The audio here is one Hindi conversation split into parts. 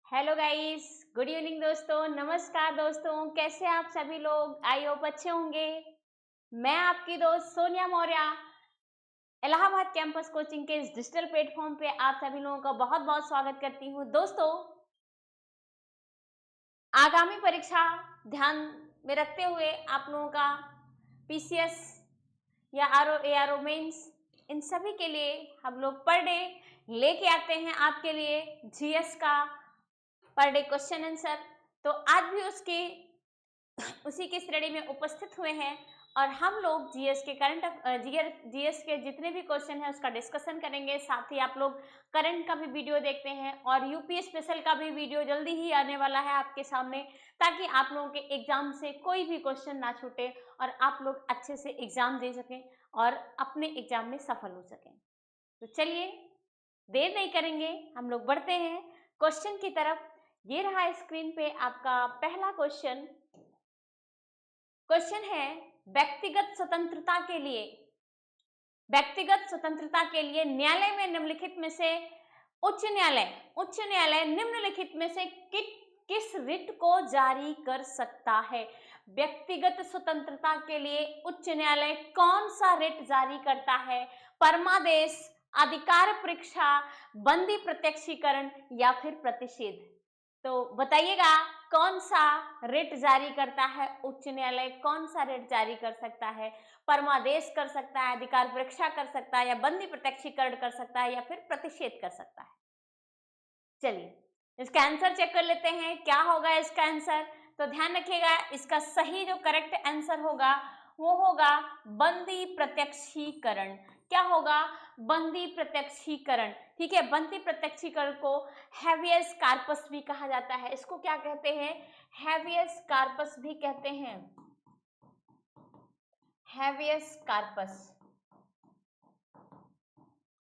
हेलो गाइस, गुड इवनिंग दोस्तों, नमस्कार दोस्तों। कैसे आप सभी लोग? आई होप अच्छे होंगे। मैं आपकी दोस्त सोनिया मौर्य इलाहाबाद कैंपस कोचिंग के इस डिजिटल प्लेटफॉर्म पे आप सभी लोगों का बहुत बहुत स्वागत करती हूँ। दोस्तों, आगामी परीक्षा ध्यान में रखते हुए आप लोगों का पीसीएस या आरओ एआरओ मेंस, इन सभी के लिए हम लोग पर डे लेके आते हैं आपके लिए जीएस का पर डे क्वेश्चन आंसर। तो आज भी उसी की श्रेणी में उपस्थित हुए हैं और हम लोग जीएस के जितने भी क्वेश्चन है उसका डिस्कशन करेंगे। साथ ही आप लोग करंट का भी वीडियो देखते हैं और यूपी स्पेशल का भी वीडियो जल्दी ही आने वाला है आपके सामने, ताकि आप लोगों के एग्जाम से कोई भी क्वेश्चन ना छूटे और आप लोग अच्छे से एग्जाम दे सकें और अपने एग्जाम में सफल हो सकें। तो चलिए देर नहीं करेंगे, हम लोग बढ़ते हैं क्वेश्चन की तरफ। ये रहा स्क्रीन पे आपका पहला क्वेश्चन। क्वेश्चन है, व्यक्तिगत स्वतंत्रता के लिए न्यायालय में निम्नलिखित में से उच्च न्यायालय निम्नलिखित में से किस रिट को जारी कर सकता है? व्यक्तिगत स्वतंत्रता के लिए उच्च न्यायालय कौन सा रिट जारी करता है? परमादेश, अधिकार परीक्षा, बंदी प्रत्यक्षीकरण या फिर प्रतिषेध? तो बताइएगा कौन सा रिट जारी करता है उच्च न्यायालय? कौन सा रिट जारी कर सकता है? परमादेश कर सकता है, अधिकार परीक्षा कर सकता है, या बंदी प्रत्यक्षीकरण कर सकता है, या फिर प्रतिषेध कर सकता है? चलिए इसका आंसर चेक कर लेते हैं, क्या होगा इसका आंसर। तो ध्यान रखिएगा, इसका सही जो करेक्ट आंसर होगा वो होगा बंदी प्रत्यक्षीकरण। क्या होगा? बंदी प्रत्यक्षीकरण। ठीक है, बंदी प्रत्यक्षीकरण को हैवियस कार्पस भी कहा जाता है। इसको क्या कहते हैं? हैवियस कार्पस भी कहते हैं। Habeas corpus.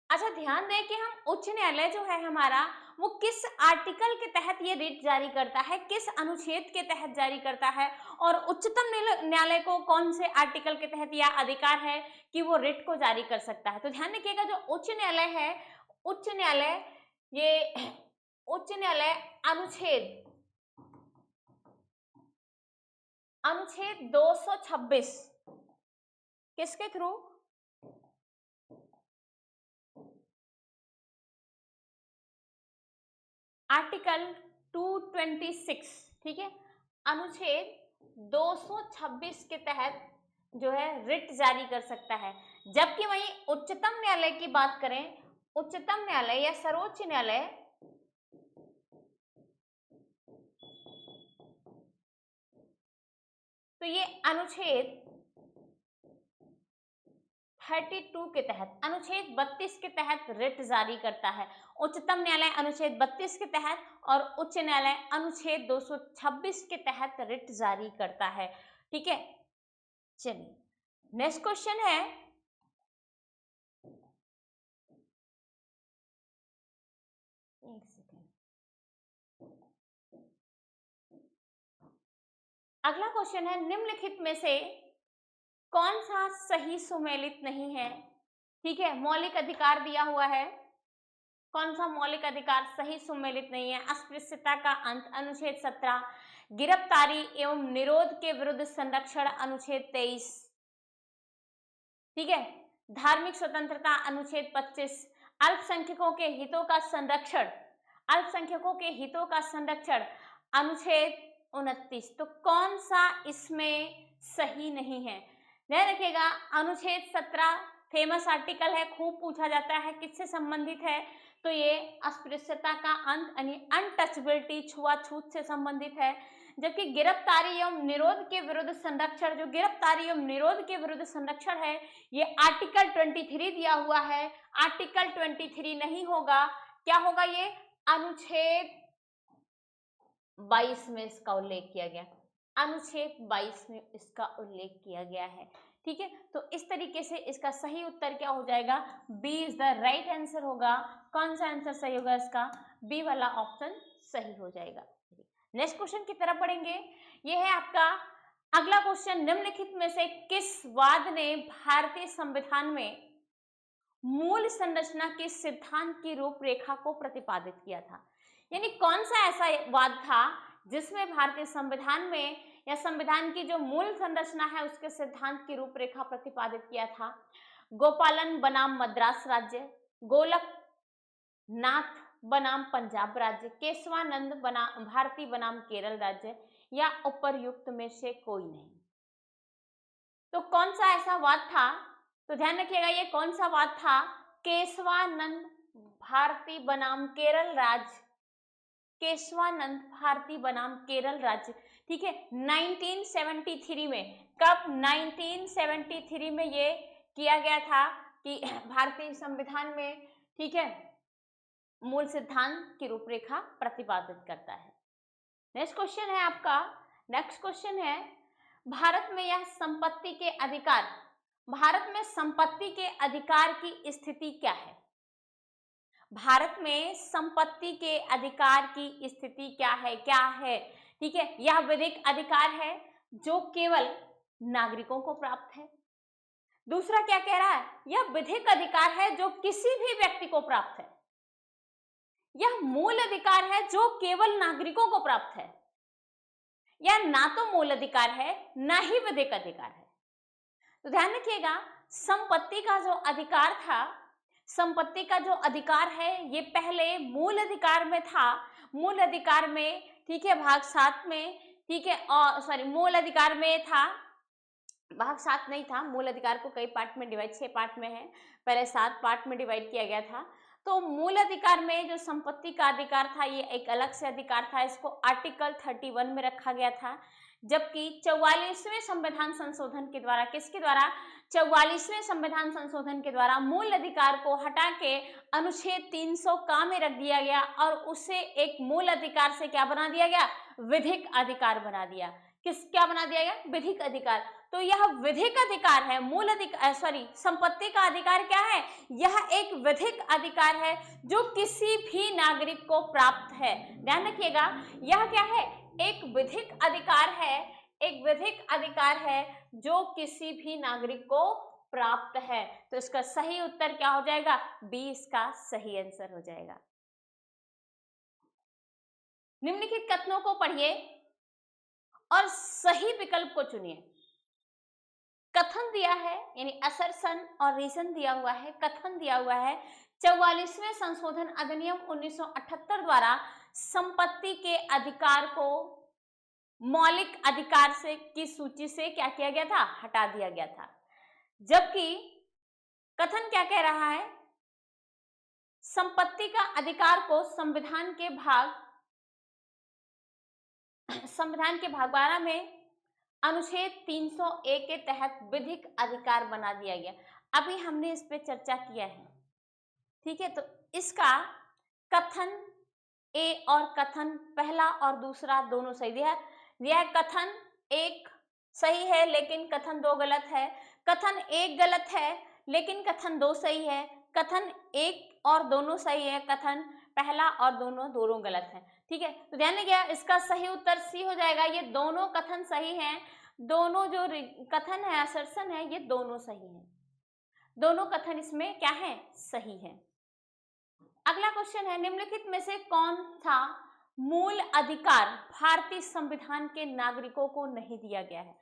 अच्छा ध्यान दें कि हम उच्च न्यायालय जो है हमारा, वो किस आर्टिकल के तहत ये रिट जारी करता है, किस अनुच्छेद के तहत जारी करता है, और उच्चतम न्यायालय को कौन से आर्टिकल के तहत यह अधिकार है कि वो रिट को जारी कर सकता है। तो ध्यान रखिएगा, जो उच्च न्यायालय है, उच्च न्यायालय अनुच्छेद 226 किसके थ्रू? आर्टिकल 226, ठीक है, अनुच्छेद 226 के तहत जो है रिट जारी कर सकता है। जबकि वहीं उच्चतम न्यायालय की बात करें, उच्चतम न्यायालय या सर्वोच्च न्यायालय तो ये अनुच्छेद 32 के तहत, अनुच्छेद 32 के तहत रिट जारी करता है। उच्चतम न्यायालय अनुच्छेद 32 के तहत और उच्च न्यायालय अनुच्छेद 226 के तहत रिट जारी करता है। ठीक है, चलिए नेक्स्ट क्वेश्चन है, एक सेकेंड, अगला क्वेश्चन है, निम्नलिखित में से कौन सा सही सुमेलित नहीं है? ठीक है, मौलिक अधिकार दिया हुआ है, कौन सा मौलिक अधिकार सही सुमेलित नहीं है? अस्पृश्यता का अंत अनुच्छेद 17, गिरफ्तारी एवं निरोध के विरुद्ध संरक्षण अनुच्छेद 23, ठीक है, धार्मिक स्वतंत्रता अनुच्छेद 25, अल्पसंख्यकों के हितों का संरक्षण अनुच्छेद 29। तो कौन सा इसमें सही नहीं है? ध्यान रखिएगा, अनुच्छेद 17 फेमस आर्टिकल है, खूब पूछा जाता है, किससे संबंधित है? तो ये अस्पृश्यता का अंत यानी अनटचेबिलिटी, छुआछूत से संबंधित है। जबकि गिरफ्तारी एवं निरोध के विरुद्ध संरक्षण, जो गिरफ्तारी एवं निरोध के विरुद्ध संरक्षण है, ये आर्टिकल 23 दिया हुआ है। आर्टिकल 23 नहीं होगा, क्या होगा? ये अनुच्छेद 22 में इसका उल्लेख किया गया, अनुच्छेद 22 में इसका उल्लेख किया गया है। ठीक है, तो इस तरीके से इसका सही उत्तर क्या हो जाएगा? B is the right answer होगा। कौन सा आंसर सही होगा इसका? बी वाला ऑप्शन सही हो जाएगा। नेक्स्ट क्वेश्चन की तरफ बढ़ेंगे। यह है आपका अगला क्वेश्चन, निम्नलिखित में से किस वाद ने भारतीय संविधान में मूल संरचना के सिद्धांत की रूपरेखा को प्रतिपादित किया था? यानी कौन सा ऐसा वाद था जिसमें भारतीय संविधान में या संविधान की जो मूल संरचना है उसके सिद्धांत की रूपरेखा प्रतिपादित किया था? गोपालन बनाम मद्रास राज्य, गोलकनाथ बनाम पंजाब राज्य, केशवानंद बनाम भारती बनाम केरल राज्य, या उपर्युक्त में से कोई नहीं। तो कौन सा ऐसा वाद था? तो ध्यान रखिएगा, ये कौन सा वाद था? केशवानंद भारती बनाम केरल राज्य, केशवानंद भारती बनाम केरल राज्य। ठीक है, 1973 में, कब? 1973 में ये किया गया था कि भारतीय संविधान में, ठीक है, मूल सिद्धांत की रूपरेखा प्रतिपादित करता है। नेक्स्ट क्वेश्चन है आपका, नेक्स्ट क्वेश्चन है, भारत में यह संपत्ति के अधिकार, भारत में संपत्ति के अधिकार की स्थिति क्या है? भारत में संपत्ति के अधिकार की स्थिति क्या है? क्या है? ठीक है, यह विधिक अधिकार है जो केवल नागरिकों को प्राप्त है। दूसरा क्या कह रहा है? यह विधिक अधिकार है जो किसी भी व्यक्ति को प्राप्त है। यह मूल अधिकार है जो केवल नागरिकों को प्राप्त है। यह ना तो मूल अधिकार है ना ही विधिक अधिकार है। तो ध्यान रखिएगा, संपत्ति का जो अधिकार था, संपत्ति का जो अधिकार है ये पहले मूल अधिकार में था। मूल अधिकार में, ठीक है, भाग 7 में, ठीक है, और सॉरी, मूल अधिकार में था, भाग 7 नहीं था, मूल अधिकार को कई पार्ट में डिवाइड, 6 पार्ट में है, पहले 7 पार्ट में डिवाइड किया गया था। तो मूल अधिकार में जो संपत्ति का अधिकार था ये एक अलग से अधिकार था, इसको आर्टिकल 31 में रखा गया था। जबकि 44वें संविधान संशोधन के द्वारा, किसके द्वारा? 44वें संविधान संशोधन के द्वारा मूल अधिकार को हटा के अनुच्छेद 300 का में रख दिया गया और उसे एक मूल अधिकार से क्या बना दिया गया? विधिक अधिकार बना दिया। क्या बना दिया गया? विधिक अधिकार। तो यह विधिक अधिकार है, मूल अधिकार, सॉरी, संपत्ति का अधिकार क्या है? यह एक विधिक अधिकार है जो किसी भी नागरिक को प्राप्त है। ध्यान रखिएगा, यह क्या है? एक विधिक अधिकार है, एक विधिक अधिकार है जो किसी भी नागरिक को प्राप्त है। तो इसका सही उत्तर क्या हो जाएगा? बी इसका सही आंसर हो जाएगा। निम्नलिखित कथनों को पढ़िए और सही विकल्प को चुनिए। कथन दिया है, यानी असर्शन और रीजन दिया हुआ है। कथन दिया हुआ है, 44वें संशोधन अधिनियम 1978 द्वारा संपत्ति के अधिकार को मौलिक अधिकार से की सूची से क्या किया गया था? हटा दिया गया था। जबकि कथन क्या कह रहा है? संपत्ति का अधिकार को संविधान के भाग 12 में अनुच्छेद 301 के तहत विधिक अधिकार बना दिया गया। अभी हमने इस पे चर्चा किया है, ठीक है। तो इसका कथन ए और कथन पहला और दूसरा दोनों सही दिया है। कथन 1 सही है लेकिन कथन 2 गलत है। कथन 1 गलत है लेकिन कथन 2 सही है। कथन 1 और दोनों सही है, कथन पहला और दोनों गलत है। ठीक है, तो ध्यान रखिएगा, इसका सही उत्तर सी हो जाएगा। ये दोनों कथन सही हैं, दोनों जो कथन है, असर्शन है, ये दोनों सही हैं। दोनों कथन इसमें क्या है? सही है। अगला क्वेश्चन है, निम्नलिखित में से कौन सा मूल अधिकार भारतीय संविधान के नागरिकों को नहीं दिया गया है?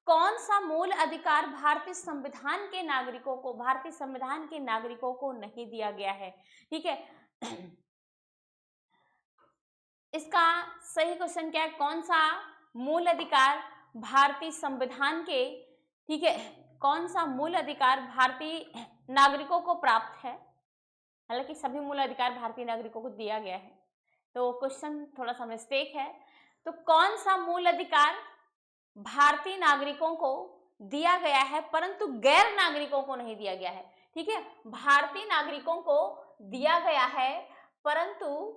कौन सा मूल अधिकार भारतीय संविधान के नागरिकों को, भारतीय संविधान के नागरिकों को नहीं दिया गया है? ठीक है, इसका सही क्वेश्चन क्या है? कौन सा मूल अधिकार भारतीय संविधान के, ठीक है, कौन सा मूल अधिकार भारतीय नागरिकों को प्राप्त है? हालांकि सभी मूल अधिकार भारतीय नागरिकों को दिया गया है, तो क्वेश्चन थोड़ा सा मिस्टेक है। तो कौन सा मूल अधिकार भारतीय नागरिकों को दिया गया है परंतु गैर नागरिकों को नहीं दिया गया है? ठीक है, भारतीय नागरिकों को दिया गया है परंतु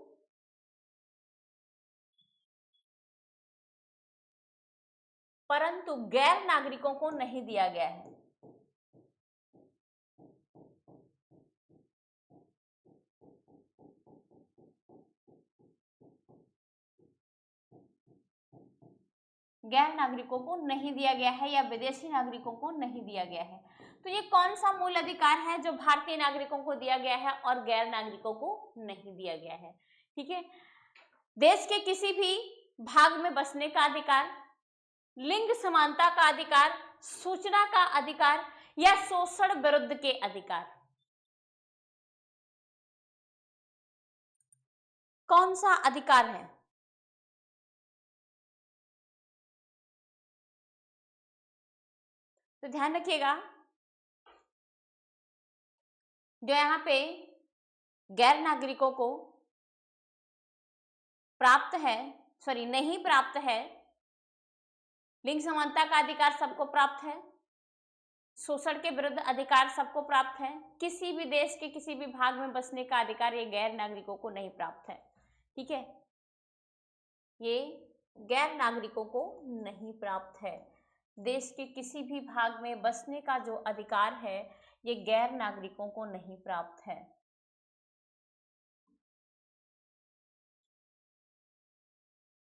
गैर नागरिकों को नहीं दिया गया है। गैर नागरिकों को नहीं दिया गया है या विदेशी नागरिकों को नहीं दिया गया है। तो ये कौन सा मूल अधिकार है जो भारतीय नागरिकों को दिया गया है और गैर नागरिकों को नहीं दिया गया है? ठीक है, देश के किसी भी भाग में बसने का अधिकार, लिंग समानता का अधिकार, सूचना का अधिकार या शोषण विरुद्ध के अधिकार। कौन सा अधिकार है? तो ध्यान रखिएगा, जो यहाँ पे गैर नागरिकों को प्राप्त है, सॉरी नहीं प्राप्त है, लिंग समानता का अधिकार सबको प्राप्त है, शोषण के विरुद्ध अधिकार सबको प्राप्त है, किसी भी देश के किसी भी भाग में बसने का अधिकार ये गैर नागरिकों को नहीं प्राप्त है। ठीक है, ये गैर नागरिकों को नहीं प्राप्त है। देश के किसी भी भाग में बसने का जो अधिकार है ये गैर नागरिकों को नहीं प्राप्त है।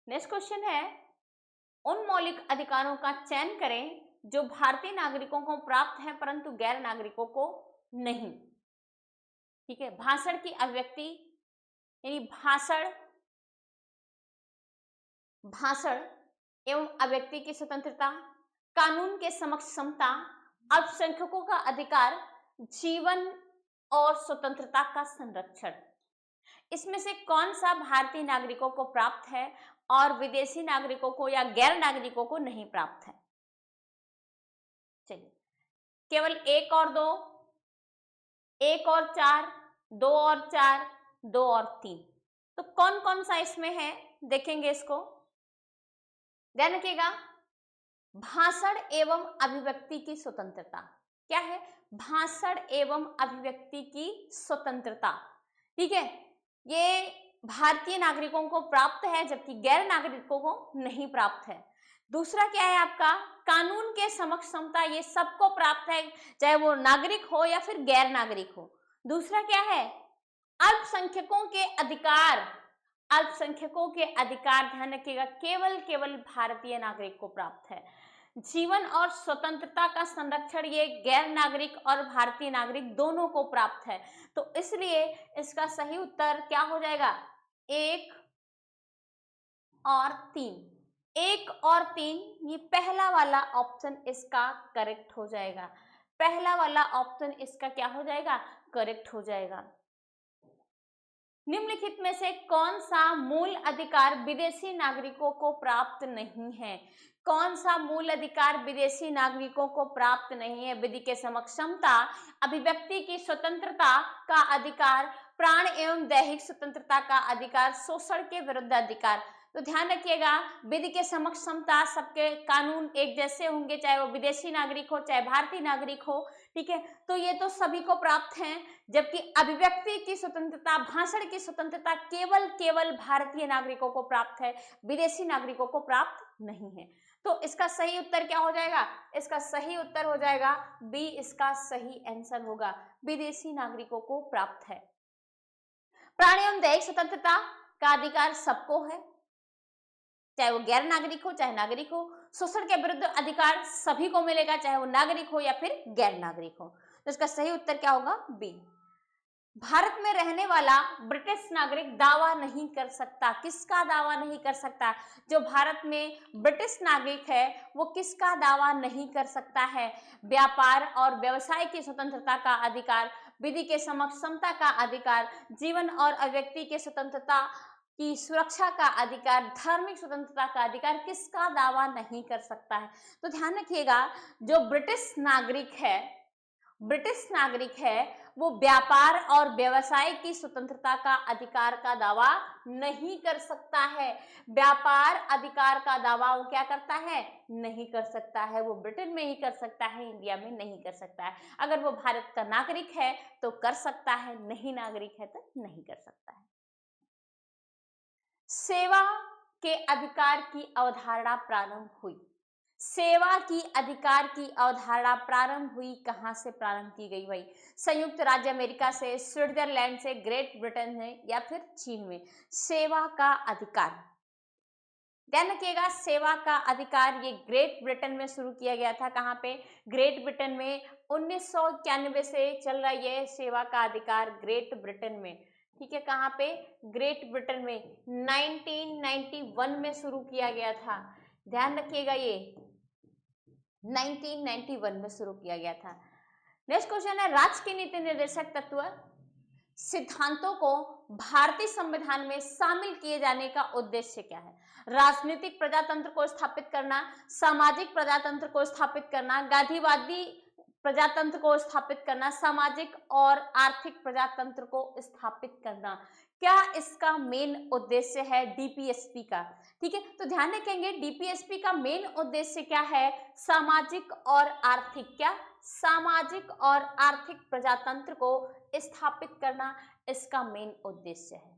नेक्स्ट क्वेश्चन है, उन मौलिक अधिकारों का चयन करें जो भारतीय नागरिकों को प्राप्त है परंतु गैर नागरिकों को नहीं। ठीक है, भाषण की अभिव्यक्ति यानी भाषण एवं अभिव्यक्ति की स्वतंत्रता, कानून के समक्ष समता, अल्पसंख्यकों का अधिकार, जीवन और स्वतंत्रता का संरक्षण। इसमें से कौन सा भारतीय नागरिकों को प्राप्त है और विदेशी नागरिकों को या गैर नागरिकों को नहीं प्राप्त है? चलिए, केवल 1 और 2, 1 और 4, 2 और 4, 2 और 3, तो कौन कौन सा इसमें है देखेंगे इसको। ध्यान रखिएगा, भाषण एवं अभिव्यक्ति की स्वतंत्रता। क्या है? भाषण एवं अभिव्यक्ति की स्वतंत्रता। ठीक है, ये भारतीय नागरिकों को प्राप्त है जबकि गैर नागरिकों को नहीं प्राप्त है। दूसरा क्या है आपका? कानून के समक्ष समता, ये सबको प्राप्त है चाहे वो नागरिक हो या फिर गैर नागरिक हो। दूसरा क्या है? अल्पसंख्यकों के अधिकार। अल्पसंख्यकों के अधिकार, ध्यान रखिएगा, केवल भारतीय नागरिक को प्राप्त है। जीवन और स्वतंत्रता का संरक्षण ये गैर नागरिक और भारतीय नागरिक दोनों को प्राप्त है। तो इसलिए इसका सही उत्तर क्या हो जाएगा? 1 और 3। 1 और 3, ये पहला वाला ऑप्शन इसका करेक्ट हो जाएगा। पहला वाला ऑप्शन इसका क्या हो जाएगा? करेक्ट हो जाएगा। निम्नलिखित में से कौन सा मूल अधिकार विदेशी नागरिकों को प्राप्त नहीं है? कौन सा मूल अधिकार विदेशी नागरिकों को प्राप्त नहीं है? विधि के समक्ष समता, अभिव्यक्ति की स्वतंत्रता का अधिकार, प्राण एवं दैहिक स्वतंत्रता का अधिकार, शोषण के विरुद्ध अधिकार। तो ध्यान रखिएगा, विधि के समक्ष समता, सबके कानून एक जैसे होंगे चाहे वो विदेशी नागरिक हो चाहे भारतीय नागरिक हो। ठीक है, तो ये तो सभी को प्राप्त हैं, जबकि अभिव्यक्ति की स्वतंत्रता, भाषण की स्वतंत्रता केवल भारतीय नागरिकों को प्राप्त है, विदेशी नागरिकों को प्राप्त नहीं है। तो इसका सही उत्तर क्या हो जाएगा? इसका सही उत्तर हो जाएगा बी, इसका सही आंसर होगा, विदेशी नागरिकों को प्राप्त है। प्राण एवं दैहिक स्वतंत्रता का अधिकार सबको है, चाहे वो गैर नागरिक हो चाहे नागरिक हो। शोषण के विरुद्ध अधिकार सभी को मिलेगा, चाहे वो नागरिक हो या फिर गैर नागरिक हो। तो इसका सही उत्तर क्या होगा? बी। भारत में रहने वाला ब्रिटिश नागरिक दावा नहीं कर सकता। किसका दावा नहीं कर सकता? जो भारत में ब्रिटिश नागरिक है वो किसका दावा नहीं कर सकता है? व्यापार और व्यवसाय की स्वतंत्रता का अधिकार, विधि के समक्ष समता का अधिकार, जीवन और अभिव्यक्ति के स्वतंत्रता की सुरक्षा का अधिकार, धार्मिक स्वतंत्रता का अधिकार किसका दावा नहीं कर सकता है? तो ध्यान रखिएगा, जो ब्रिटिश नागरिक है वो व्यापार और व्यवसाय की स्वतंत्रता का अधिकार का दावा नहीं कर सकता है। व्यापार अधिकार का दावा वो क्या करता है? नहीं कर सकता है। वो ब्रिटेन में ही कर सकता है, इंडिया में नहीं कर सकता है। अगर वो भारत का नागरिक है तो कर सकता है, नहीं नागरिक है तो नहीं कर सकता है। सेवा के अधिकार की अवधारणा प्रारंभ हुई। सेवा की अधिकार की अवधारणा प्रारंभ हुई, कहां से प्रारंभ की गई भाई? संयुक्त राज्य अमेरिका से, स्विट्जरलैंड से, ग्रेट ब्रिटेन में या फिर चीन में? सेवा का अधिकार, ध्यान रखिएगा, सेवा का अधिकार ये ग्रेट ब्रिटेन में शुरू किया गया था। कहां पे? ग्रेट ब्रिटेन में 1991 से चल रहा है ये सेवा का अधिकार ग्रेट ब्रिटेन में। ठीक है, कहाँ पे? ग्रेट ब्रिटेन में 1991 में शुरू किया गया था। ध्यान रखिएगा, ये 1991 में शुरू किया गया था। नेक्स्ट क्वेश्चन है, राज्य के नीति निर्देशक तत्व सिद्धांतों को भारतीय संविधान में शामिल किए जाने का उद्देश्य क्या है? राजनीतिक प्रजातंत्र को स्थापित करना, सामाजिक प्रजातंत्र को स्थापित करना, गांधीवादी प्रजातंत्र को स्थापित करना, सामाजिक और आर्थिक प्रजातंत्र को स्थापित करना। क्या इसका मेन उद्देश्य है डीपीएसपी का? ठीक है, तो ध्यान रखेंगे डीपीएसपी का मेन उद्देश्य क्या है? सामाजिक और आर्थिक, क्या? सामाजिक और आर्थिक प्रजातंत्र को स्थापित करना इसका मेन उद्देश्य है।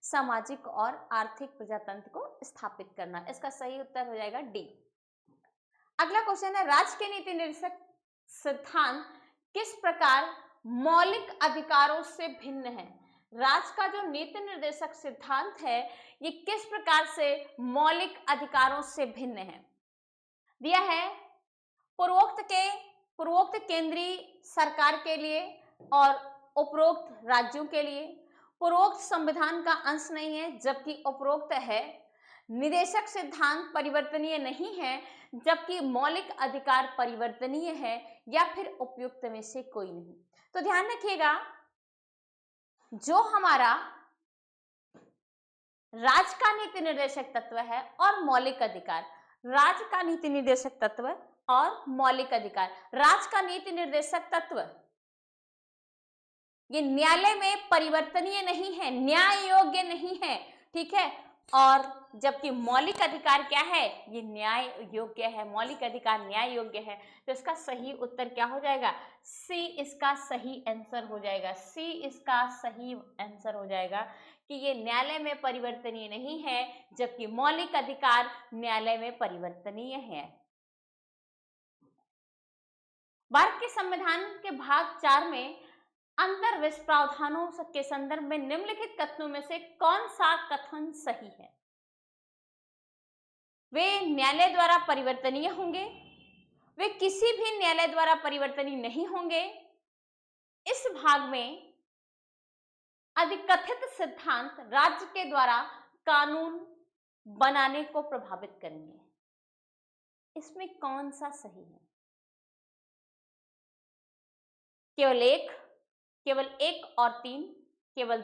सामाजिक और आर्थिक प्रजातंत्र को स्थापित करना, इसका सही उत्तर हो जाएगा डी। अगला क्वेश्चन है, राज्य के नीति निर्देशक सिद्धांत किस प्रकार मौलिक अधिकारों से भिन्न है? राज्य का जो नीति निर्देशक सिद्धांत है ये किस प्रकार से मौलिक अधिकारों से भिन्न है? दिया है पूर्वोक्त केंद्रीय सरकार के लिए और उपरोक्त राज्यों के लिए। पूर्वोक्त संविधान का अंश नहीं है जबकि उपरोक्त है। निदेशक सिद्धांत परिवर्तनीय नहीं है जबकि मौलिक अधिकार परिवर्तनीय है, या फिर उपयुक्त में से कोई नहीं। तो ध्यान रखिएगा, जो हमारा राज्य का नीति निर्देशक तत्व है और मौलिक अधिकार, राज्य का नीति निर्देशक तत्व और मौलिक अधिकार, राज्य का नीति निर्देशक तत्व ये न्यायालय में परिवर्तनीय नहीं है, न्याय योग्य नहीं है, ठीक है। और जबकि मौलिक अधिकार क्या है? ये न्याय योग्य है, मौलिक अधिकार न्याय योग्य है। तो इसका सही उत्तर क्या हो जाएगा? सी इसका सही आंसर हो जाएगा। सी इसका सही आंसर हो जाएगा कि ये न्यायालय में परिवर्तनीय नहीं है जबकि मौलिक अधिकार न्यायालय में परिवर्तनीय है। भारत के संविधान के भाग 4 में अंतर्विष प्रावधानों के संदर्भ में निम्नलिखित कथनों में से कौन सा कथन सही है? वे न्यायालय द्वारा परिवर्तनीय होंगे, वे किसी भी न्यायालय द्वारा परिवर्तनीय नहीं होंगे। इस भाग में अधिकथित सिद्धांत राज्य के द्वारा कानून बनाने को प्रभावित करेंगे। इसमें कौन सा सही है? केवल एक और 3, केवल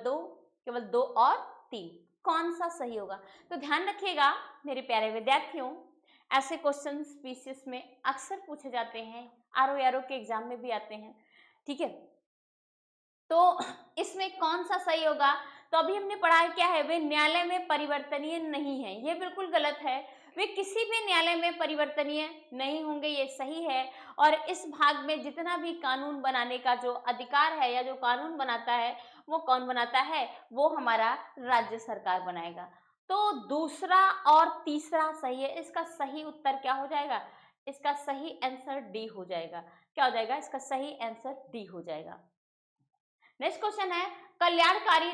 दो और 3, कौन सा सही होगा? तो ध्यान रखिएगा मेरे प्यारे विद्यार्थियों, ऐसे क्वेश्चन पीसीएस में अक्सर पूछे जाते हैं, आरओ के एग्जाम में भी आते हैं, ठीक है। तो इसमें कौन सा सही होगा? तो अभी हमने पढ़ा है क्या है? वे न्यायालय में परिवर्तनीय नहीं है, ये बिल्कुल गलत है। वे किसी भी न्यायालय में परिवर्तनीय नहीं होंगे, ये सही है। और इस भाग में जितना भी कानून बनाने का जो अधिकार है या जो कानून बनाता है वो कौन बनाता है? वो हमारा राज्य सरकार बनाएगा। तो दूसरा और तीसरा सही है। इसका सही उत्तर क्या हो जाएगा? इसका सही आंसर डी हो जाएगा। क्या हो जाएगा? इसका सही आंसर डी हो जाएगा। नेक्स्ट क्वेश्चन है, कल्याणकारी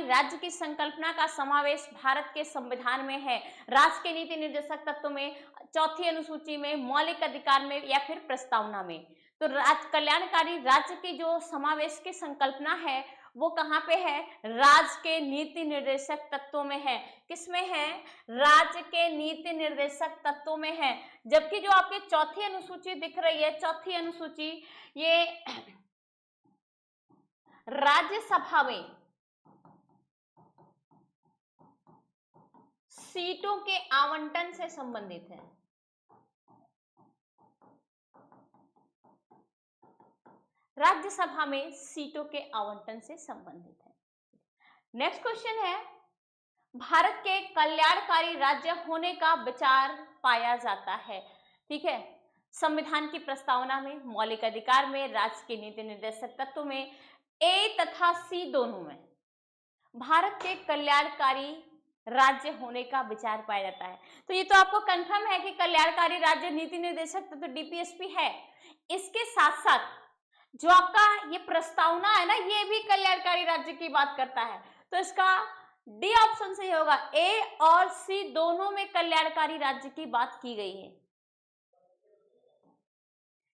राज्य की संकल्पना का समावेश भारत के संविधान में है। राज्य के नीति निर्देशक तत्व में, चौथी अनुसूची में, मौलिक अधिकार में, या फिर प्रस्तावना में। तो कल्याणकारी राज्य की जो समावेश की संकल्पना है वो कहाँ पे है? राज्य के नीति निर्देशक तत्वों में है। किसमें है? राज्य के नीति निर्देशक तत्वों में है। जबकि जो आपकी चौथी अनुसूची दिख रही है, चौथी अनुसूची ये राज्यसभा में सीटों के आवंटन से संबंधित है। राज्यसभा में सीटों के आवंटन से संबंधित है। नेक्स्ट क्वेश्चन है, भारत के कल्याणकारी राज्य होने का विचार पाया जाता है, ठीक है। संविधान की प्रस्तावना में, मौलिक अधिकार में, राज्य के नीति निर्देशक तत्व में, ए तथा सी दोनों में भारत के कल्याणकारी राज्य होने का विचार पाया जाता है। तो ये तो आपको कंफर्म है कि कल्याणकारी राज्य नीति निर्देशक तत्व डीपीएसपी है। इसके साथ साथ जो आपका ये प्रस्तावना है ना, ये भी कल्याणकारी राज्य की बात करता है। तो इसका डी ऑप्शन सही होगा। ए और सी दोनों में कल्याणकारी राज्य की बात की गई है,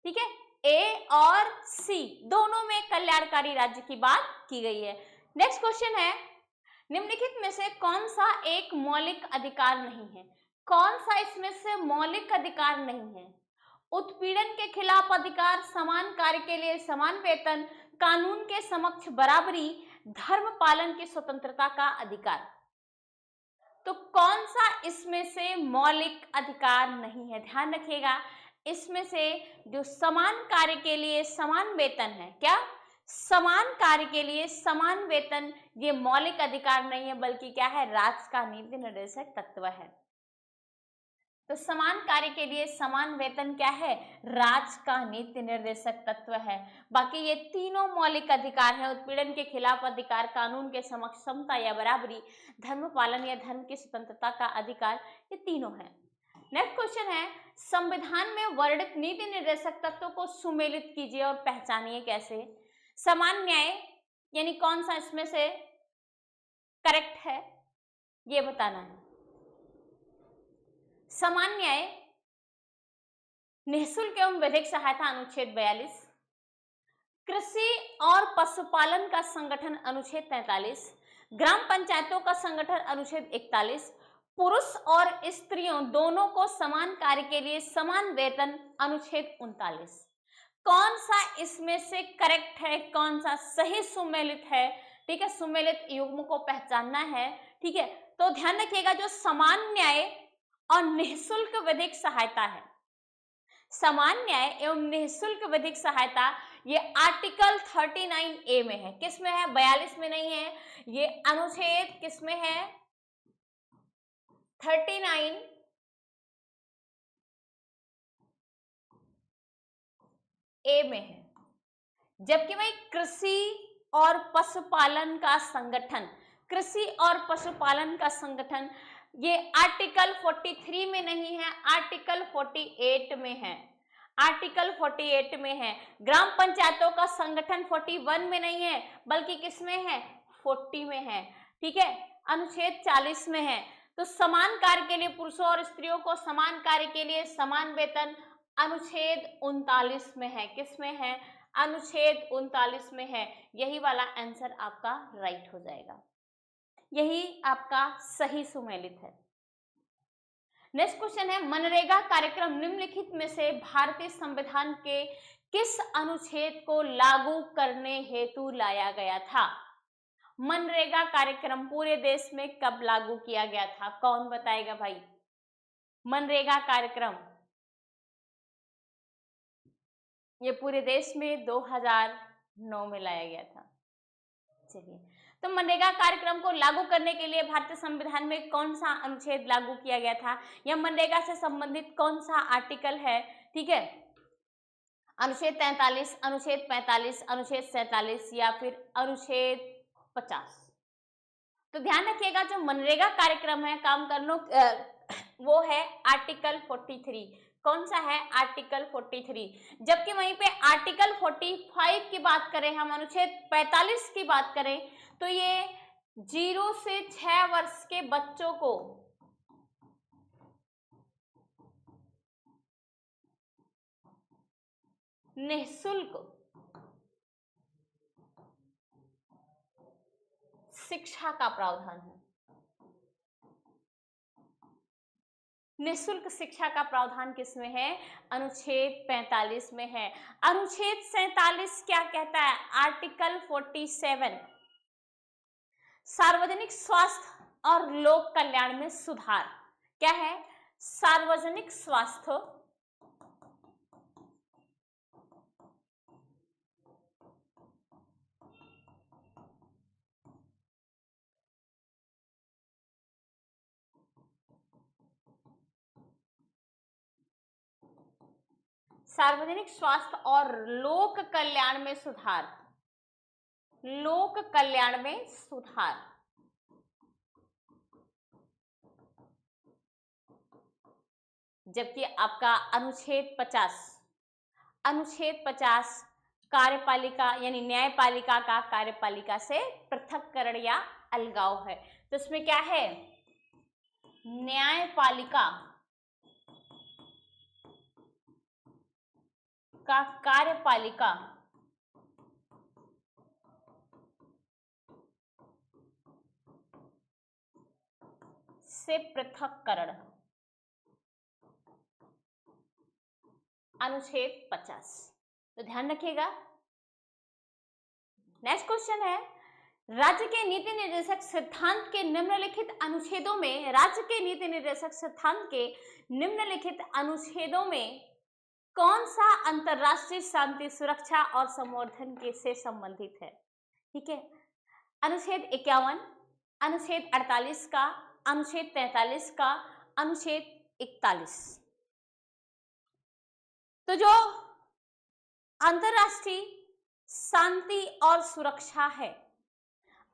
ठीक है। ए और सी दोनों में कल्याणकारी राज्य की बात की गई है। नेक्स्ट क्वेश्चन है, निम्नलिखित में से कौन सा एक मौलिक अधिकार नहीं है? कौन सा इसमें से मौलिक अधिकार नहीं है? उत्पीड़न के खिलाफ अधिकार, समान कार्य के लिए समान वेतन, कानून के समक्ष बराबरी, धर्म पालन की स्वतंत्रता का अधिकार। तो कौन सा इसमें से मौलिक अधिकार नहीं है? ध्यान रखिएगा, इसमें से जो समान कार्य के लिए समान वेतन है, क्या समान कार्य के लिए समान वेतन, ये मौलिक अधिकार नहीं है, बल्कि क्या है, राज्य का नीति निर्देशक तत्व है। तो समान कार्य के लिए समान वेतन क्या है, राज्य का नीति निर्देशक तत्व है। बाकी ये तीनों मौलिक अधिकार हैं, उत्पीड़न के खिलाफ अधिकार, कानून के समक्ष समता या बराबरी, धर्म पालन या धर्म की स्वतंत्रता का अधिकार, ये तीनों हैं। नेक्स्ट क्वेश्चन है, संविधान में वर्णित नीति निर्देशक तत्वों को सुमेलित कीजिए और पहचानिए कैसे। समान न्याय यानी कौन सा इसमें से करेक्ट है, ये बताना है। समान न्याय, निःशुल्क एवं विधिक सहायता अनुच्छेद 42, कृषि और पशुपालन का संगठन अनुच्छेद 43, ग्राम पंचायतों का संगठन अनुच्छेद 41, पुरुष और स्त्रियों दोनों को समान कार्य के लिए समान वेतन अनुच्छेद 39। कौन सा इसमें से करेक्ट है, कौन सा सही सुमेलित है? ठीक है, सुमेलित युग्म को पहचानना है। ठीक है, तो ध्यान रखिएगा, जो समान न्याय और निःशुल्क विधिक सहायता है, समान न्याय एवं निःशुल्क विधिक सहायता, ये आर्टिकल 39A में है। किस में है? 42 में नहीं है, ये अनुच्छेद किस में है? 39A में है। जबकि भाई कृषि और पशुपालन का संगठन, कृषि और पशुपालन का संगठन, ये आर्टिकल 43 में नहीं है, आर्टिकल 48 में है, आर्टिकल 48 में है। ग्राम पंचायतों का संगठन 41 में नहीं है, बल्कि किस में है? 40 में है। ठीक है, अनुच्छेद 40 में है। तो समान कार्य के लिए पुरुषों और स्त्रियों को समान कार्य के लिए समान वेतन अनुच्छेद 39 में है। किस में है? अनुच्छेद 39 में है। यही वाला आंसर आपका राइट हो जाएगा, यही आपका सही सुमेलित है। नेक्स्ट क्वेश्चन है, मनरेगा कार्यक्रम निम्नलिखित में से भारतीय संविधान के किस अनुच्छेद को लागू करने हेतु लाया गया था? मनरेगा कार्यक्रम पूरे देश में कब लागू किया गया था? कौन बताएगा भाई? मनरेगा कार्यक्रम ये पूरे देश में 2009 में लाया गया था। चलिए, तो मनरेगा कार्यक्रम को लागू करने के लिए भारतीय संविधान में कौन सा अनुच्छेद लागू किया गया था, या मनरेगा से संबंधित कौन सा आर्टिकल है? ठीक है, अनुच्छेद 43, अनुच्छेद 45, अनुच्छेद 47 या फिर अनुच्छेद 50। तो ध्यान रखिएगा, जो मनरेगा कार्यक्रम है काम करनो वो है आर्टिकल 43। कौन सा है? आर्टिकल 43। जबकि वहीं पे आर्टिकल 45 की बात करें, हम अनुच्छेद 45 की बात करें, तो ये 0 से 6 वर्ष के बच्चों को निःशुल्क शिक्षा का प्रावधान है। निःशुल्क शिक्षा का प्रावधान किसमें है? अनुच्छेद 45 में है। अनुच्छेद 47 क्या कहता है? आर्टिकल 47 सार्वजनिक स्वास्थ्य और लोक कल्याण में सुधार। क्या है? सार्वजनिक स्वास्थ्य सार्वजनिक स्वास्थ्य और लोक कल्याण में सुधार, लोक कल्याण में सुधार। जबकि आपका अनुच्छेद 50 कार्यपालिका यानी न्यायपालिका का कार्यपालिका से पृथक्करण या अलगाव है। तो इसमें क्या है? न्यायपालिका का कार्यपालिका से पृथक्करण, अनुच्छेद 50। तो ध्यान रखिएगा। नेक्स्ट क्वेश्चन है, राज्य के नीति निर्देशक सिद्धांत के निम्नलिखित अनुच्छेदों में, राज्य के नीति निर्देशक सिद्धांत के निम्नलिखित अनुच्छेदों में कौन सा अंतरराष्ट्रीय शांति, सुरक्षा और संवर्धन के से संबंधित है? ठीक है, अनुच्छेद 51, अनुच्छेद 48 का, अनुच्छेद 43 का, अनुच्छेद 41। तो जो अंतरराष्ट्रीय शांति और सुरक्षा है,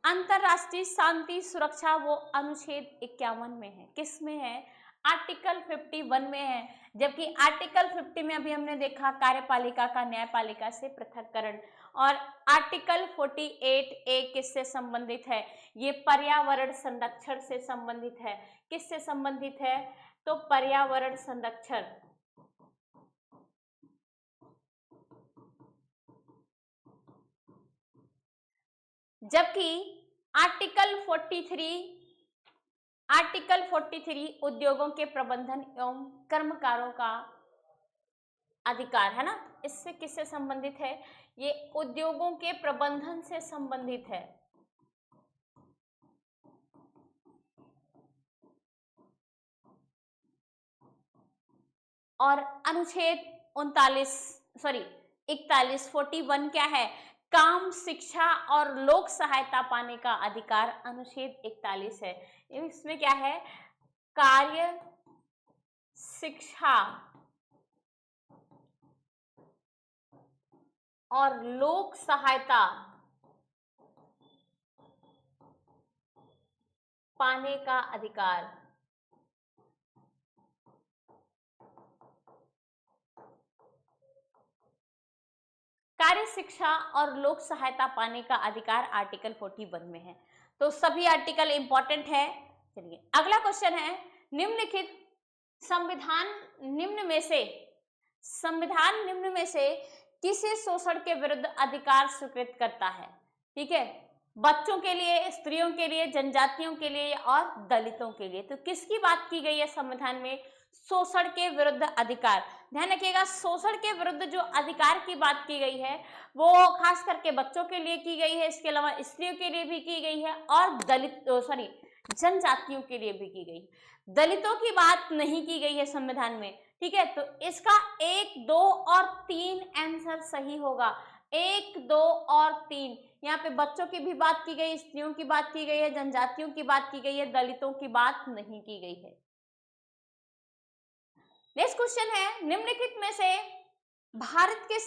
अंतरराष्ट्रीय शांति सुरक्षा, वो अनुच्छेद 51 में है। किस में है? आर्टिकल 51 में है। जबकि आर्टिकल 50 में अभी हमने देखा कार्यपालिका का न्यायपालिका से पृथक्करण, और आर्टिकल 48 ए किससे संबंधित है? ये पर्यावरण संरक्षण से संबंधित है। किससे संबंधित है? तो पर्यावरण संरक्षण। जबकि आर्टिकल 43 उद्योगों के प्रबंधन एवं कर्मकारों का अधिकार है ना, इससे किससे संबंधित है? ये उद्योगों के प्रबंधन से संबंधित है। और अनुच्छेद 41 क्या है? काम, शिक्षा और लोक सहायता पाने का अधिकार, अनुच्छेद 41 है। इसमें क्या है? कार्य, शिक्षा और लोक सहायता पाने का अधिकार। कार्य, शिक्षा और लोक सहायता पाने का अधिकार आर्टिकल 41 में है। तो सभी आर्टिकल इंपॉर्टेंट है। चलिए अगला क्वेश्चन है, निम्नलिखित संविधान निम्न में से किसे शोषण के विरुद्ध अधिकार स्वीकृत करता है? ठीक है, बच्चों के लिए, स्त्रियों के लिए, जनजातियों के लिए और दलितों के लिए। तो किसकी बात की गई है संविधान में? शोषण के विरुद्ध अधिकार। ध्यान रखिएगा, शोषण के विरुद्ध जो अधिकार की बात की गई है वो खास करके बच्चों के लिए की गई है, इसके अलावा स्त्रियों के लिए भी की गई है और जनजातियों के लिए भी की गई। दलितों की बात नहीं की गई है संविधान में। ठीक है, तो इसका 1, 2 और 3 आंसर सही होगा। 1, 2 और 3। यहाँ पे बच्चों की भी बात की गई, स्त्रियों की बात की गई है, जनजातियों की बात की गई है, दलितों की बात नहीं की गई है। नेक्स्ट क्वेश्चन है, निम्नलिखित में से भारत के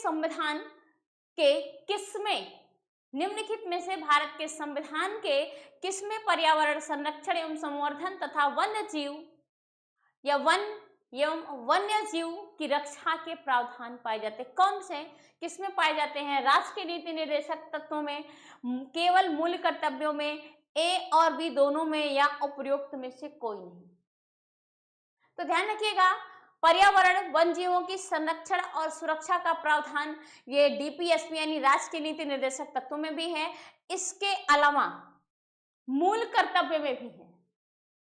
संविधान के किसमें पर्यावरण संरक्षण एवं संवर्धन तथा वन्य जीव की रक्षा के प्रावधान पाए जाते हैं? कौन से, किसमें पाए जाते हैं? राष्ट्र के नीति निर्देशक तत्वों में, केवल मूल कर्तव्यों में, ए और बी दोनों में, या उपयुक्त में से कोई नहीं? तो ध्यान रखिएगा, पर्यावरण, वन जीवों की संरक्षण और सुरक्षा का प्रावधान ये डीपीएसपी यानी राष्ट्र के नीति निर्देशक तत्वों में भी है। इसके अलावा मूल कर्तव्य में भी है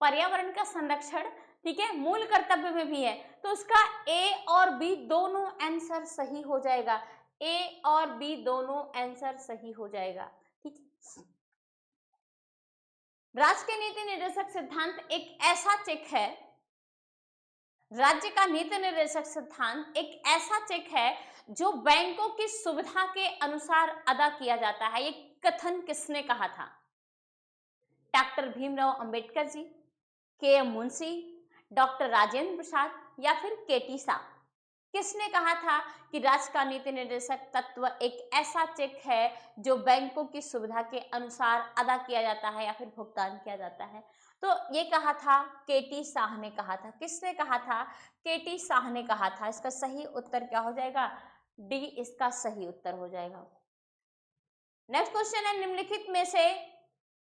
पर्यावरण का संरक्षण। ठीक है, मूल कर्तव्य में भी है। तो उसका ए और बी दोनों आंसर सही हो जाएगा। ए और बी दोनों आंसर सही हो जाएगा। ठीक है, राज्य के नीति निर्देशक सिद्धांत एक ऐसा चेक है, राज्य का नीति निर्देशक सिद्धांत एक ऐसा चेक है जो बैंकों की सुविधा के अनुसार अदा किया जाता है। ये कथन किसने कहा था? Doctor Bhimrao Ambedkar ji, KM. Munshi, doctor Rajendra Prasad या फिर के.टी. शाह? किसने कहा था कि राज्य का नीति निर्देशक तत्व एक ऐसा चेक है जो बैंकों की सुविधा के अनुसार अदा किया जाता है या फिर भुगतान किया जाता है? तो ये कहा था के.टी. शाह ने कहा था। किसने कहा था? के.टी. शाह ने कहा था। इसका सही उत्तर क्या हो जाएगा? डी इसका सही उत्तर हो जाएगा। नेक्स्ट क्वेश्चन है, निम्नलिखित में से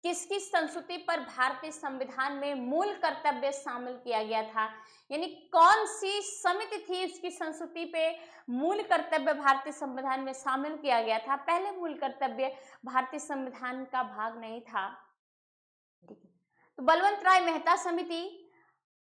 किसकी संस्तुति पर भारतीय संविधान में मूल कर्तव्य शामिल किया गया था, यानी कौन सी समिति थी उसकी संस्तुति पे मूल कर्तव्य भारतीय संविधान में शामिल किया गया था। पहले मूल कर्तव्य भारतीय संविधान का भाग नहीं था। तो बलवंत राय मेहता समिति,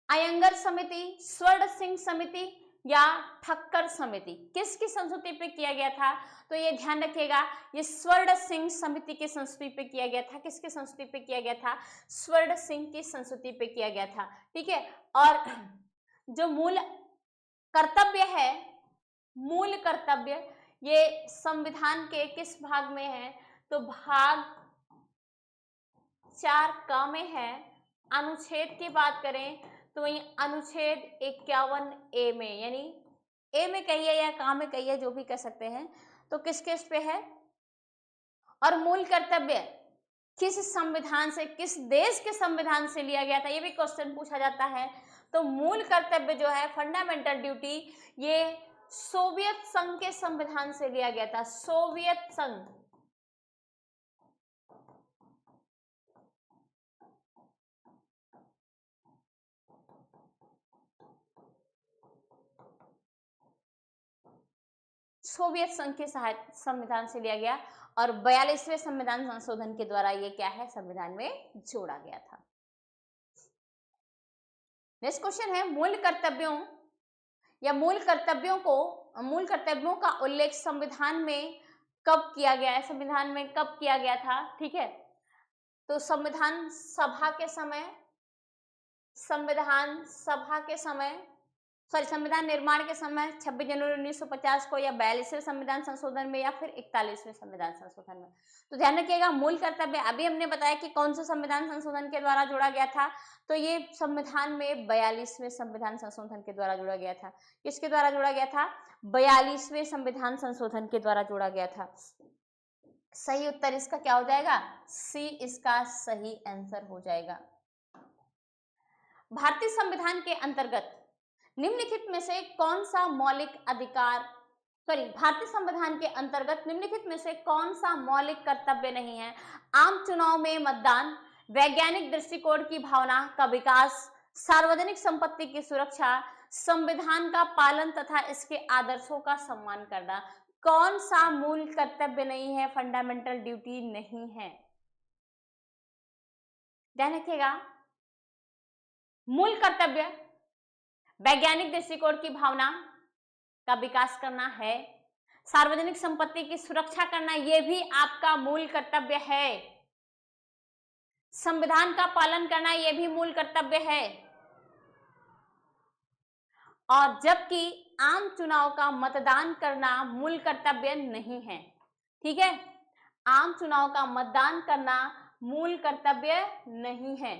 अयंगर समिति, स्वर्ण सिंह समिति या ठक्कर समिति, किसकी संस्तुति पे किया गया था? तो ये ध्यान रखिएगा, ये स्वर्ण सिंह समिति की संस्तुति पे किया गया था। किसकी संस्तुति पे किया गया था? स्वर्ण सिंह की संस्तुति पे किया गया था। ठीक है, और जो मूल कर्तव्य है, मूल कर्तव्य ये संविधान के किस भाग में है? तो भाग 4 में है। अनुच्छेद की बात करें तो वही अनुच्छेद 51A में, यानी ए में कहिए या का में कहिए, जो भी कह सकते हैं, तो किस किस पे है? और मूल कर्तव्य किस संविधान से, किस देश के संविधान से लिया गया था, ये भी क्वेश्चन पूछा जाता है। तो मूल कर्तव्य जो है, फंडामेंटल ड्यूटी, ये सोवियत संघ के संविधान से लिया गया था। सोवियत संघ, सोवियत संघ के संविधान से लिया गया और 42वें संविधान संशोधन के द्वारा ये क्या है, संविधान में जोड़ा गया था। नेक्स्ट क्वेश्चन है, मूल कर्तव्यों या मूल कर्तव्यों का उल्लेख संविधान में कब किया गया है? संविधान में कब किया गया था? ठीक है, तो संविधान सभा निर्माण के समय 26 जनवरी 1950 को, या 42वें संविधान संशोधन में, या फिर 41वें संविधान संशोधन में। तो ध्यान रखिएगा, मूल कर्तव्य अभी हमने बताया कि कौन से संविधान संशोधन के द्वारा जोड़ा गया था, तो ये संविधान में 42वें संविधान संशोधन के द्वारा जोड़ा गया था। किसके द्वारा जोड़ा गया था? 42वें संविधान संशोधन के द्वारा जोड़ा गया था। सही उत्तर इसका क्या हो जाएगा? सी इसका सही आंसर हो जाएगा। भारतीय संविधान के अंतर्गत निम्नलिखित में से कौन सा मौलिक अधिकार, भारतीय संविधान के अंतर्गत निम्नलिखित में से कौन सा मौलिक कर्तव्य नहीं है? आम चुनाव में मतदान, वैज्ञानिक दृष्टिकोण की भावना का विकास, सार्वजनिक संपत्ति की सुरक्षा, संविधान का पालन तथा इसके आदर्शों का सम्मान करना। कौन सा मूल कर्तव्य नहीं है, फंडामेंटल ड्यूटी नहीं है? ध्यान रखिएगा, मूल कर्तव्य वैज्ञानिक दृष्टिकोण की भावना का विकास करना है, सार्वजनिक संपत्ति की सुरक्षा करना, यह भी आपका मूल कर्तव्य है, संविधान का पालन करना यह भी मूल कर्तव्य है, और जबकि आम चुनाव का मतदान करना मूल कर्तव्य नहीं है। ठीक है, आम चुनाव का मतदान करना मूल कर्तव्य नहीं है।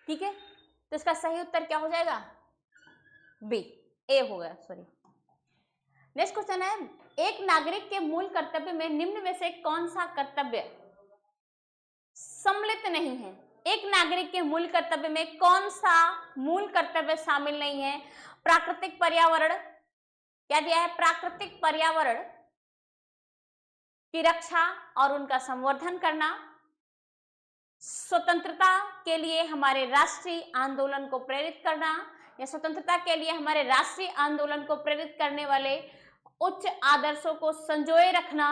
ठीक है, तो इसका सही उत्तर क्या हो जाएगा? बी, ए हो गया, सॉरी। नेक्स्ट क्वेश्चन है, एक नागरिक के मूल कर्तव्य में निम्न में से कौन सा कर्तव्य सम्मिलित नहीं है? एक नागरिक के मूल कर्तव्य में कौन सा मूल कर्तव्य शामिल नहीं है? प्राकृतिक पर्यावरण, क्या दिया है? प्राकृतिक पर्यावरण की रक्षा और उनका संवर्धन करना, स्वतंत्रता के लिए हमारे राष्ट्रीय आंदोलन को प्रेरित करना, या स्वतंत्रता के लिए हमारे राष्ट्रीय आंदोलन को प्रेरित करने वाले उच्च आदर्शों को संजोए रखना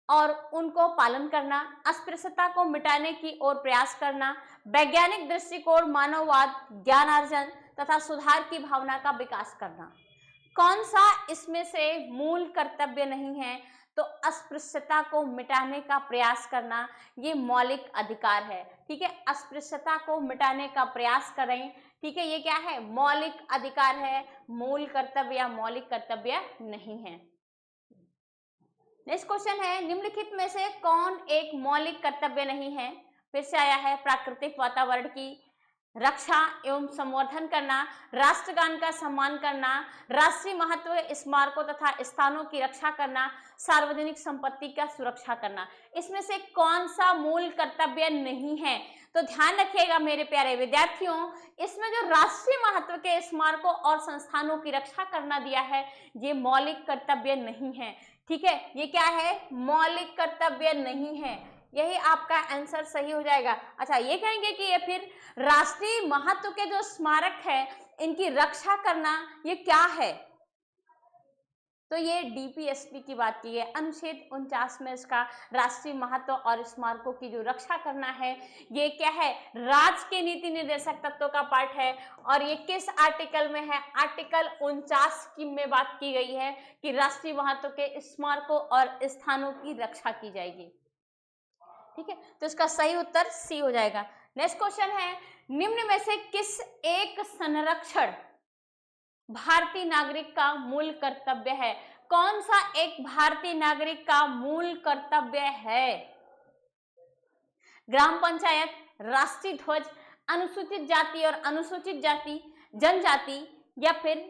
और उनको पालन करना, अस्पृश्यता को मिटाने की ओर प्रयास करना, वैज्ञानिक दृष्टिकोण, मानववाद, ज्ञानार्जन तथा सुधार की भावना का विकास करना। कौन सा इसमें से मूल कर्तव्य नहीं है? तो अस्पृश्यता को मिटाने का प्रयास करना ये मौलिक अधिकार है। ठीक है, अस्पृश्यता को मिटाने का प्रयास करें। ठीक है, ये क्या है? मौलिक अधिकार है, मूल कर्तव्य या मौलिक कर्तव्य नहीं है। नेक्स्ट क्वेश्चन है, निम्नलिखित में से कौन एक मौलिक कर्तव्य नहीं है? फिर से आया है, प्राकृतिक वातावरण की रक्षा एवं संवर्धन करना, राष्ट्रगान का सम्मान करना, राष्ट्रीय महत्व स्मारकों तथा स्थानों की रक्षा करना, सार्वजनिक संपत्ति का सुरक्षा करना। इसमें से कौन सा मूल कर्तव्य नहीं है? तो ध्यान रखिएगा मेरे प्यारे विद्यार्थियों, इसमें जो राष्ट्रीय महत्व के स्मारकों और संस्थानों की रक्षा करना दिया है, ये मौलिक कर्तव्य नहीं है। ठीक है, ये क्या है? मौलिक कर्तव्य नहीं है। यही आपका आंसर सही हो जाएगा। अच्छा, ये कहेंगे कि ये फिर राष्ट्रीय महत्व के जो स्मारक है, इनकी रक्षा करना ये क्या है? तो ये डीपीएसपी की बात की है। अनुच्छेद 49 में इसका राष्ट्रीय महत्व और स्मारकों की जो रक्षा करना है, ये क्या है? राज्य के नीति निर्देशक तत्वों का पार्ट है। और ये किस आर्टिकल में है? आर्टिकल 49 की में बात की गई है कि राष्ट्रीय महत्व के स्मारकों और स्थानों की रक्षा की जाएगी। ठीक है, तो इसका सही उत्तर सी हो जाएगा। नेक्स्ट क्वेश्चन है, निम्न में से किस एक संरक्षण भारतीय नागरिक का मूल कर्तव्य है? कौन सा एक भारतीय नागरिक का मूल कर्तव्य है? ग्राम पंचायत, राष्ट्रीय ध्वज, अनुसूचित जाति और अनुसूचित जाति जनजाति, या फिर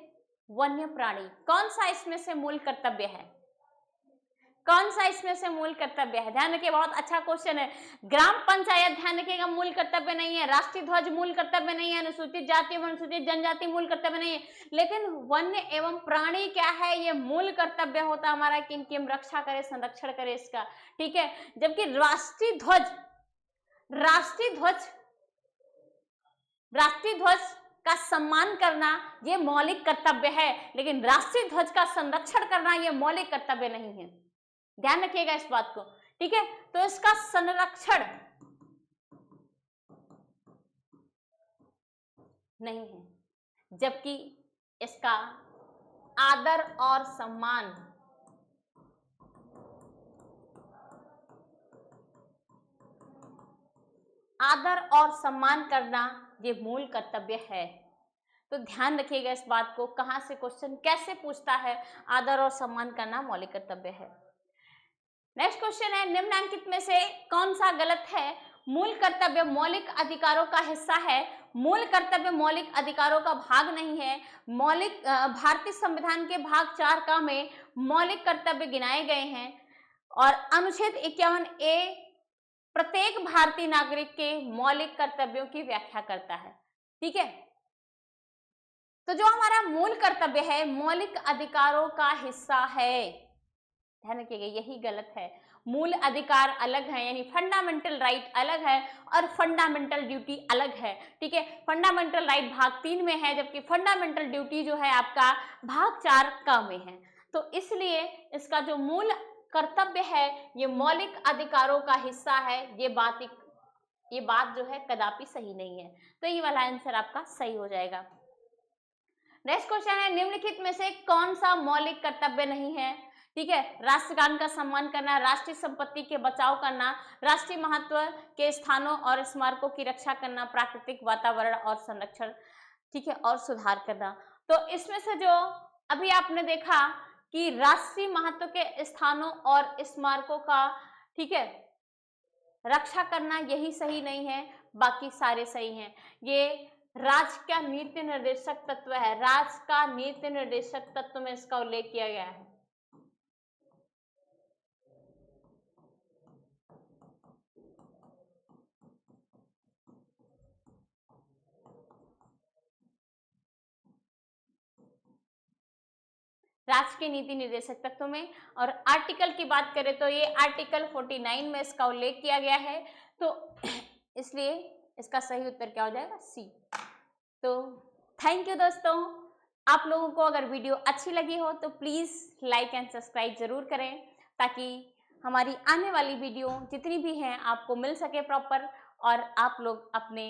वन्य प्राणी? कौन सा इसमें से मूल कर्तव्य है? कौन सा इसमें से मूल कर्तव्य है? ध्यान रखिए, बहुत अच्छा क्वेश्चन है। ग्राम पंचायत ध्यान रखिएगा मूल कर्तव्य नहीं है, राष्ट्रीय ध्वज मूल कर्तव्य नहीं है, अनुसूचित जाति एवं अनुसूचित जनजाति मूल कर्तव्य नहीं है, लेकिन वन्य एवं प्राणी क्या है? ये मूल कर्तव्य होता है हमारा कि इनकी हम रक्षा करें, संरक्षण करें इसका। ठीक है, जबकि राष्ट्रीय ध्वज का सम्मान करना ये मौलिक कर्तव्य है, लेकिन राष्ट्रीय ध्वज का संरक्षण करना ये मौलिक कर्तव्य नहीं है। ध्यान रखिएगा इस बात को। ठीक है, तो इसका संरक्षण नहीं है, जबकि इसका आदर और सम्मान करना ये मूल कर्तव्य है। तो ध्यान रखिएगा इस बात को, कहां से क्वेश्चन कैसे पूछता है, आदर और सम्मान करना मौलिक कर्तव्य है। नेक्स्ट क्वेश्चन है, निम्नलिखित में से कौन सा गलत है? मूल कर्तव्य मौलिक अधिकारों का हिस्सा है। मूल कर्तव्य मौलिक अधिकारों का भाग नहीं है। भारतीय संविधान के भाग 4 का में मौलिक कर्तव्य गिनाए गए हैं और अनुच्छेद 51A प्रत्येक भारतीय नागरिक के मौलिक कर्तव्यों की व्याख्या करता है। ठीक है, तो जो हमारा मूल कर्तव्य है मौलिक अधिकारों का हिस्सा है। ध्यान रखिएगा, यही गलत है। मूल अधिकार अलग है, यानी फंडामेंटल राइट अलग है और फंडामेंटल ड्यूटी अलग है। ठीक है, फंडामेंटल राइट भाग 3 में है, जबकि फंडामेंटल ड्यूटी जो है आपका भाग 4 का में है। तो इसलिए इसका जो मूल कर्तव्य है ये मौलिक अधिकारों का हिस्सा है। ये बात जो है कदापि सही नहीं है। तो ये वाला आंसर आपका सही हो जाएगा। नेक्स्ट क्वेश्चन है, निम्नलिखित में से कौन सा मौलिक कर्तव्य नहीं है? ठीक है, राष्ट्रगान का सम्मान करना, राष्ट्रीय संपत्ति के बचाव करना, राष्ट्रीय महत्व के स्थानों और स्मारकों की रक्षा करना, प्राकृतिक वातावरण और संरक्षण, ठीक है, और सुधार करना। तो इसमें से जो अभी आपने देखा कि राष्ट्रीय महत्व के स्थानों और स्मारकों का, ठीक है, रक्षा करना यही सही नहीं है, बाकी सारे सही हैं। ये राज्य का नीति निर्देशक तत्व है, राज्य का नीति निर्देशक तत्व में इसका उल्लेख किया गया है। राज्य के नीति निर्देशक तत्व में। और आर्टिकल की बात करें तो ये आर्टिकल 49 में इसका उल्लेख किया गया है। तो इसलिए इसका सही उत्तर क्या हो जाएगा? सी। तो थैंक यू दोस्तों। आप लोगों को अगर वीडियो अच्छी लगी हो तो प्लीज़ लाइक एंड सब्सक्राइब जरूर करें, ताकि हमारी आने वाली वीडियो जितनी भी हैं आपको मिल सके प्रॉपर, और आप लोग अपने